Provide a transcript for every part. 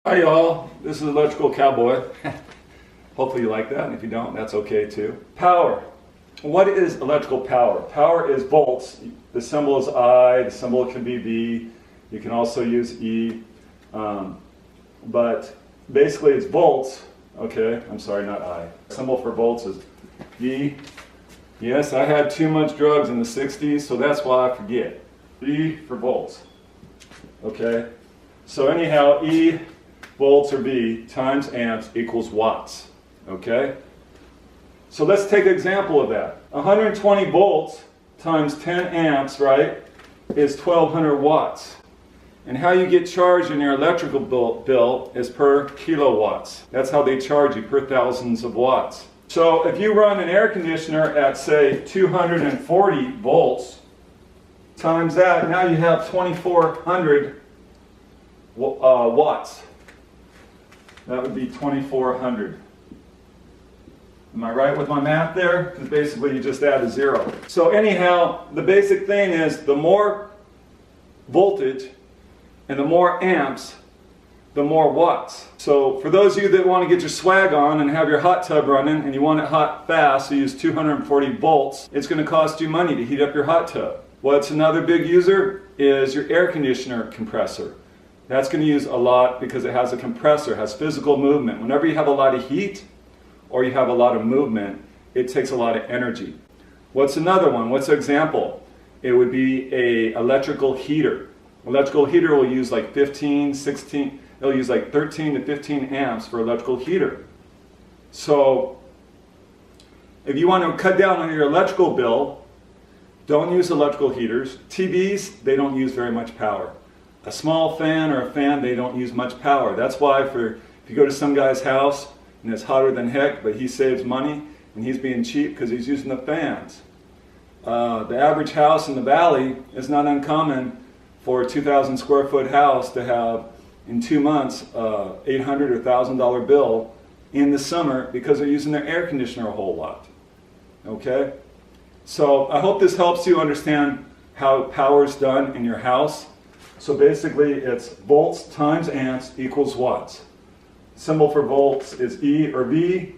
Hi y'all, this is Electrical Cowboy. Hopefully you like that, and if you don't, that's okay too. Power. What is electrical power? Power is volts. The symbol is I, the symbol can be V. You can also use E. But basically it's volts. Okay, I'm sorry, not I. The symbol for volts is V. Yes, I had too much drugs in the 60s, so that's why I forget. V for volts. Okay, so anyhow, E volts or V times amps equals watts. Okay? So let's take an example of that. 120 volts times 10 amps, right, is 1200 watts. And how you get charged in your electrical bill is per kilowatts. That's how they charge you, per thousands of watts. So if you run an air conditioner at, say, 240 volts, times that, now you have 2400 watts. That would be 2400. Am I right with my math there? Because basically you just add a zero. So anyhow, the basic thing is the more voltage and the more amps, the more watts. So for those of you that want to get your swag on and have your hot tub running and you want it hot fast, so you use 240 volts, it's going to cost you money to heat up your hot tub. What's another big user is your air conditioner compressor. That's going to use a lot because it has a compressor, has physical movement. Whenever you have a lot of heat or you have a lot of movement, it takes a lot of energy. What's another one? What's an example? It would be an electrical heater. Electrical heater will use like 15, 16, it'll use like 13 to 15 amps for electrical heater. So if you want to cut down on your electrical bill, don't use electrical heaters. TVs, they don't use very much power. A small fan or a fan, they don't use much power. That's why if you go to some guy's house and it's hotter than heck, but he saves money and he's being cheap because he's using the fans. The average house in the valley is not uncommon for a 2,000 square foot house to have in 2 months $800 or $1,000 bill in the summer because they're using their air conditioner a whole lot. Okay? So I hope this helps you understand how power is done in your house. So basically it's volts times amps equals watts. Symbol for volts is E or V,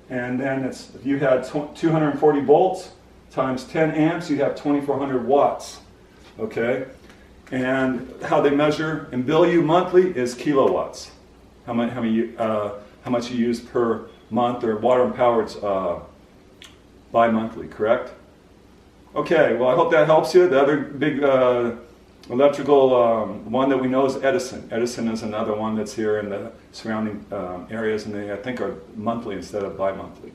and then it's, if you had 240 volts times 10 amps, you have 2400 watts. Okay? And how they measure and bill you monthly is kilowatts. How much you use per month, or water powered bi-monthly, correct? Okay, well I hope that helps you. The other big electrical one that we know is Edison. Edison is another one that's here in the surrounding areas, and they I think are monthly instead of bi-monthly.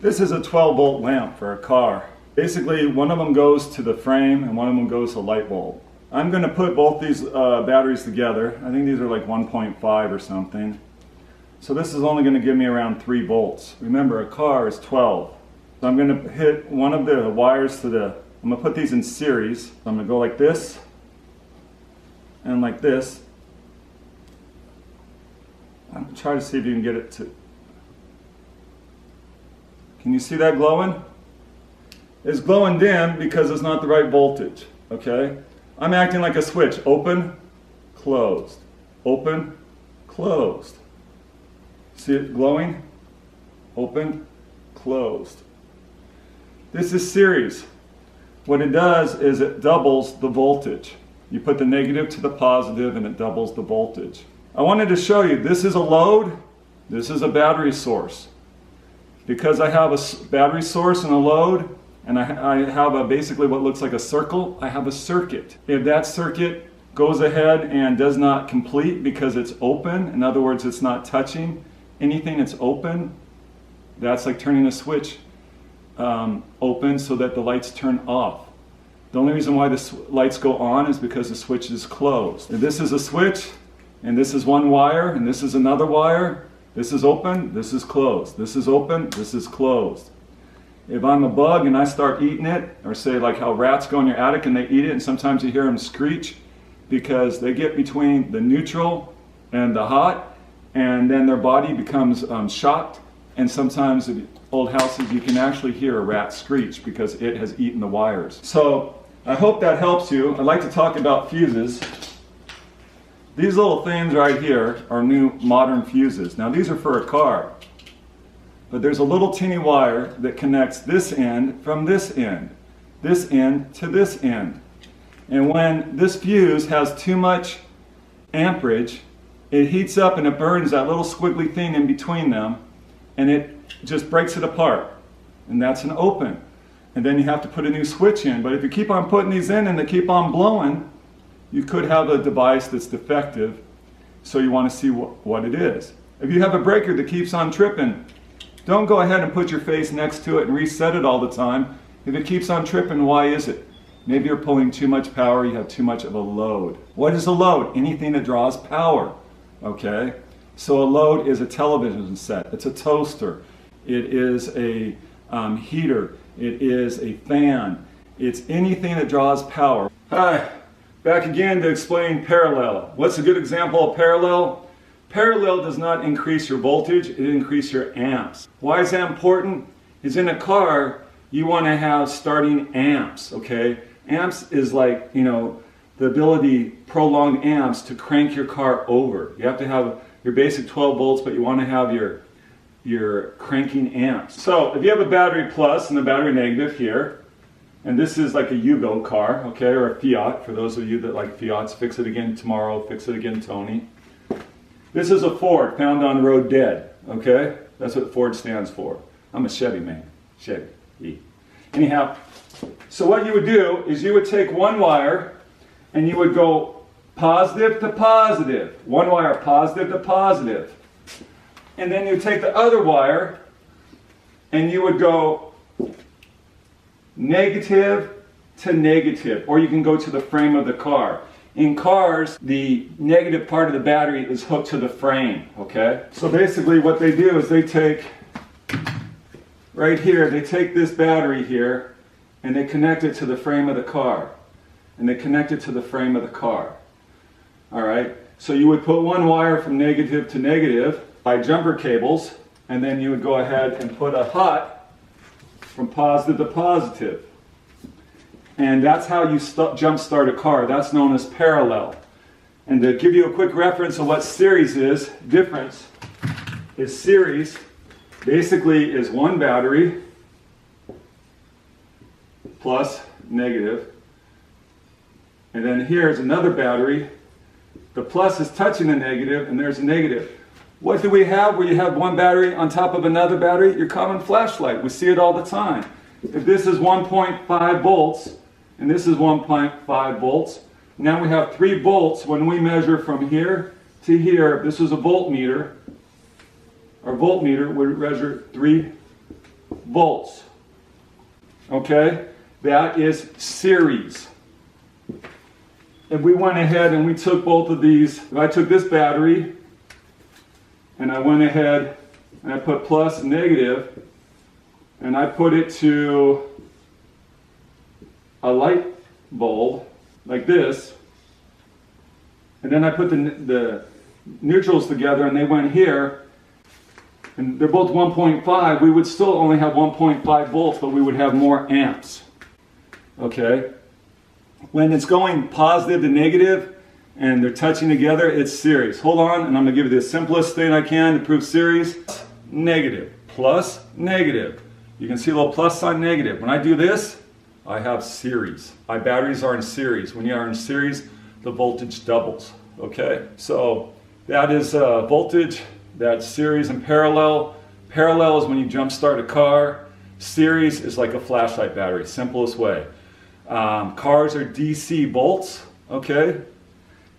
This is a 12-volt lamp for a car. Basically, one of them goes to the frame and one of them goes to a light bulb. I'm going to put both these batteries together. I think these are like 1.5 or something. So this is only going to give me around 3 volts. Remember, a car is 12. So I'm going to hit one of the wires to the, I'm going to put these in series. So I'm going to go like this and like this. I'm going to try to see if you can get it to, can you see that glowing? It's glowing dim because it's not the right voltage, okay? I'm acting like a switch. Open, closed. Open, closed. See it glowing? Open, closed. This is series. What it does is it doubles the voltage. You put the negative to the positive and it doubles the voltage. I wanted to show you, this is a load, this is a battery source. Because I have a battery source and a load, and I have basically what looks like a circle, I have a circuit. If that circuit goes ahead and does not complete because it's open, in other words, it's not touching anything, it's open, that's like turning a switch open so that the lights turn off. The only reason why the lights go on is because the switch is closed. If this is a switch, and this is one wire, and this is another wire, this is open, this is closed. This is open, this is closed. If I'm a bug and I start eating it, or say like how rats go in your attic and they eat it, and sometimes you hear them screech because they get between the neutral and the hot, and then their body becomes shocked, and sometimes in old houses you can actually hear a rat screech because it has eaten the wires. So I hope that helps you. I'd like to talk about fuses. These little things right here are new modern fuses. Now these are for a car. But there's a little teeny wire that connects this end from this end to this end. And when this fuse has too much amperage, it heats up and it burns that little squiggly thing in between them, and it just breaks it apart. And that's an open. And then you have to put a new switch in. But if you keep on putting these in and they keep on blowing, you could have a device that's defective, so you want to see what it is. If you have a breaker that keeps on tripping, don't go ahead and put your face next to it and reset it all the time. If it keeps on tripping, why is it? Maybe you're pulling too much power, you have too much of a load. What is a load? Anything that draws power, okay? So a load is a television set, it's a toaster, it is a heater, it is a fan, it's anything that draws power. Hi, back again to explain parallel. What's a good example of parallel? Parallel does not increase your voltage, it increases your amps. Why is that important? Is in a car, you want to have starting amps, okay? Amps is like, you know, the ability, prolonged amps, to crank your car over. You have to have your basic 12 volts, but you want to have your cranking amps. So if you have a battery plus and a battery negative here, and this is like a Yugo car, okay, or a Fiat, for those of you that like Fiats, fix it again tomorrow, fix it again Tony. This is a Ford, found on the road dead, okay? That's what Ford stands for. I'm a Chevy man, Chevy. Anyhow, so what you would do is you would take one wire and you would go positive to positive. One wire positive to positive. And then you take the other wire and you would go negative to negative. Or you can go to the frame of the car. In cars, the negative part of the battery is hooked to the frame, okay? So basically what they do is they take, right here, they take this battery here and they connect it to the frame of the car. And they connect it to the frame of the car. All right? So you would put one wire from negative to negative by jumper cables, and then you would go ahead and put a hot from positive to positive. And that's how you jump start a car. That's known as parallel. And to give you a quick reference of what series is, difference is series basically is one battery plus negative. And then here's another battery. The plus is touching the negative, and there's a negative. What do we have where you have one battery on top of another battery? Your common flashlight. We see it all the time. If this is 1.5 volts, and this is 1.5 volts, now we have 3 volts when we measure from here to here. If this is a voltmeter, our voltmeter would measure 3 volts. Okay? That is series. If we went ahead and we took both of these, if I took this battery and I went ahead and I put plus and negative and I put it to a light bulb like this, and then I put the neutrals together and they went here, and they're both 1.5, we would still only have 1.5 volts, but we would have more amps. Okay? When it's going positive to negative and they're touching together, it's series. Hold on, and I'm going to give you the simplest thing I can to prove series. Negative, plus, negative. You can see a little plus sign, negative. When I do this, I have series. My batteries are in series. When you are in series, the voltage doubles. Okay? So that is voltage, that's series and parallel. Parallel is when you jump start a car. Series is like a flashlight battery, simplest way. Cars are DC volts, okay?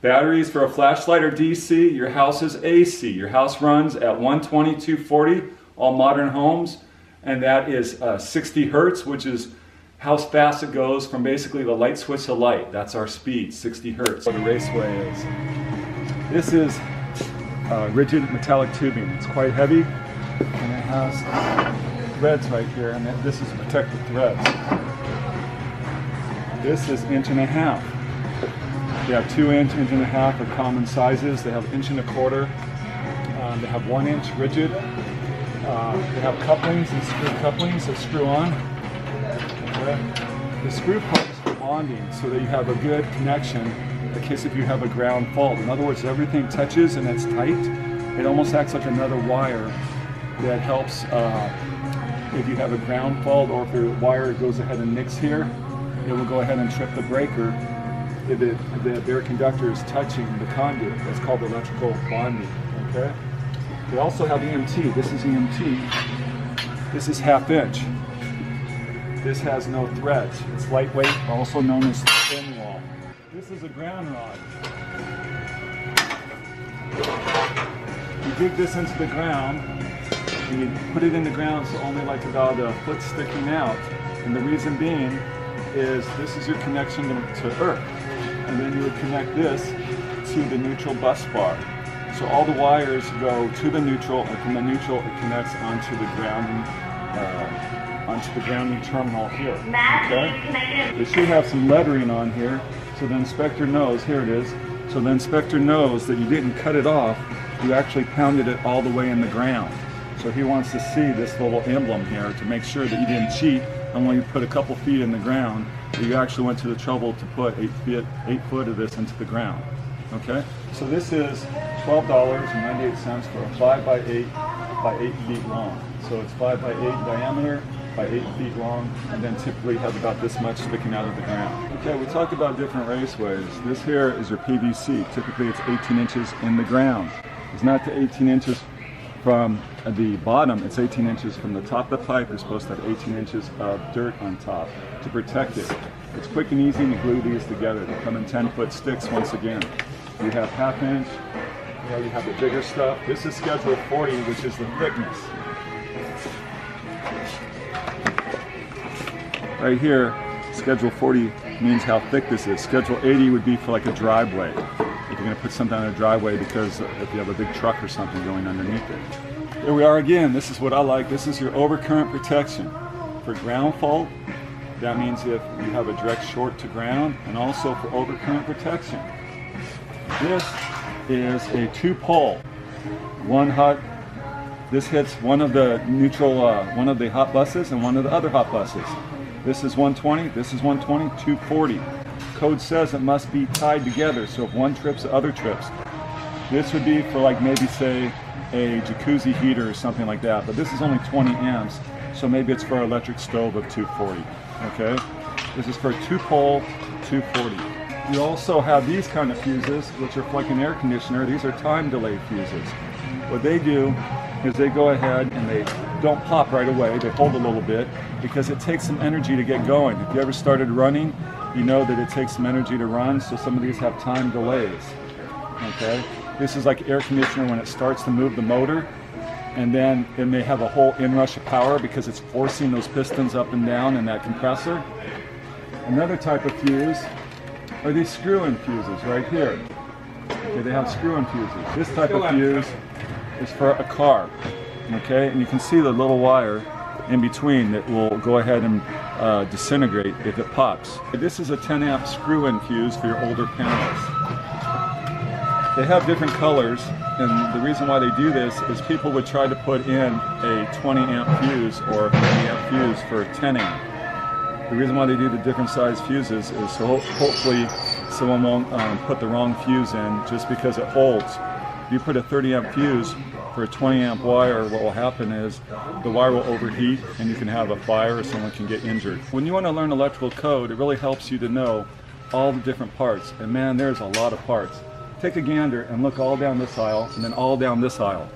Batteries for a flashlight are DC, your house is AC. Your house runs at 120, 240, all modern homes, and that is 60 hertz, which is how fast it goes from basically the light switch to light. That's our speed, 60 hertz. What a raceway is. This is rigid metallic tubing. It's quite heavy, and it has threads right here, and this is protective threads. This is 1.5 inches. They have 2 inch, 1.5 inches are common sizes. They have 1.25 inches. They have 1 inch rigid. They have couplings and screw couplings that screw on. Okay. The screw part is for bonding so that you have a good connection in case if you have a ground fault. In other words, everything touches and it's tight. It almost acts like another wire that helps if you have a ground fault, or if the wire goes ahead and nicks here, it will go ahead and trip the breaker. If the bare conductor is touching the conduit. That's called electrical bonding. Okay. We also have EMT. This is EMT. This is 1/2 inch. This has no threads. It's lightweight, also known as thin wall. This is a ground rod. You dig this into the ground, and you put it in the ground so only like about a foot sticking out. And the reason being is this is your connection to earth. And then you would connect this to the neutral bus bar. So all the wires go to the neutral, and from the neutral it connects onto the grounding terminal here. Okay? They should have some lettering on here, so the inspector knows. Here it is. So the inspector knows that you didn't cut it off. You actually pounded it all the way in the ground. So he wants to see this little emblem here to make sure that you didn't cheat and when you put a couple feet in the ground, you actually went to the trouble to put 8 foot of this into the ground. Okay? So this is $12.98 for a 5 by 8 by 8 feet long. So it's 5 by 8 diameter by 8 feet long, and then typically have about this much sticking out of the ground. Okay, we talked about different raceways. This here is your PVC. Typically it's 18 inches in the ground. It's not to 18 inches from the bottom, it's 18 inches from the top of the pipe. You're supposed to have 18 inches of dirt on top to protect it. It's quick and easy to glue these together. They come in 10-foot sticks once again. You have 1/2 inch, you have the bigger stuff. This is schedule 40, which is the thickness. Right here, schedule 40 means how thick this is. Schedule 80 would be for like a driveway. If you're going to put something on a driveway, because if you have a big truck or something going underneath it. Here we are again. This is what I like. This is your overcurrent protection. For ground fault, that means if you have a direct short to ground, and also for overcurrent protection. This is a 2-pole. This hits one of the neutral, one of the hot buses and one of the other hot buses. This is 120, this is 120, 240. Code says it must be tied together, so if one trips, the other trips. This would be for like maybe say a jacuzzi heater or something like that, but this is only 20 amps, so maybe it's for an electric stove of 240, okay? This is for a 2-pole, 240. You also have these kind of fuses, which are like an air conditioner. These are time delay fuses. What they do is they go ahead and they don't pop right away. They hold a little bit because it takes some energy to get going. If you ever started running, you know that it takes some energy to run, so some of these have time delays. Okay? This is like air conditioner when it starts to move the motor, and then it may have a whole inrush of power because it's forcing those pistons up and down in that compressor. Another type of fuse are these screw-in fuses right here. Okay, they have screw-in fuses. This type of fuse is for a car. Okay, and you can see the little wire in between that will go ahead and disintegrate if it pops. This is a 10 amp screw-in fuse for your older panels. They have different colors, and the reason why they do this is people would try to put in a 20 amp fuse or a 30 amp fuse for a 10 amp. The reason why they do the different size fuses is so hopefully someone won't put the wrong fuse in just because it holds. If you put a 30 amp fuse for a 20 amp wire, what will happen is the wire will overheat and you can have a fire or someone can get injured. When you want to learn electrical code, it really helps you to know all the different parts. And man, there's a lot of parts. Take a gander and look all down this aisle and then all down this aisle.